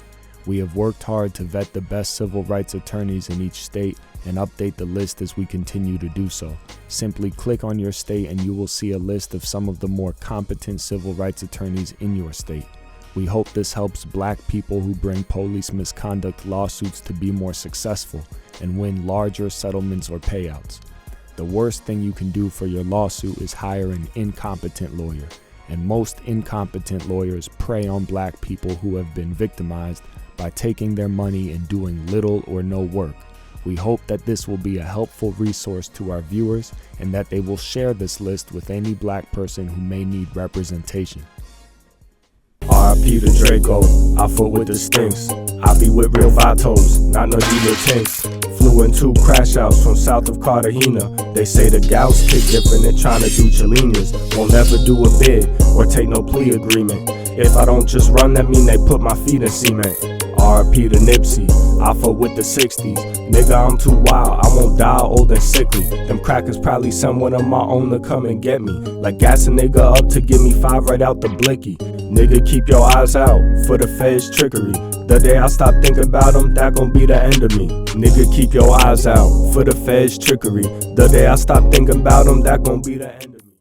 Speaker 2: We have worked hard to vet the best civil rights attorneys in each state and update the list as we continue to do so. Simply click on your state and you will see a list of some of the more competent civil rights attorneys in your state. We hope this helps black people who bring police misconduct lawsuits to be more successful and win larger settlements or payouts. The worst thing you can do for your lawsuit is hire an incompetent lawyer, and most incompetent lawyers prey on black people who have been victimized by taking their money and doing little or no work. We hope that this will be a helpful resource to our viewers and that they will share this list with any black person who may need representation.
Speaker 1: R.I.P. to Draco, I foot with the stinks. I be with real vatos, not no dealer tinks. Flew in 2 crash outs from south of Cartagena. They say the gals kick different than trying to do chilinas. Won't never do a bid or take no plea agreement. If I don't just run, that mean they put my feet in cement. R.I.P. to Nipsey, I fuck with the 60s. Nigga, I'm too wild, I won't die old and sickly. Them crackers probably send one of my own to come and get me. Like gas a nigga up to give me 5 right out the blicky. Nigga, keep your eyes out for the feds trickery. The day I stop thinking about them, that gon' be the end of me. Nigga, keep your eyes out for the feds trickery. The day I stop thinking about them, that gon' be the end of me.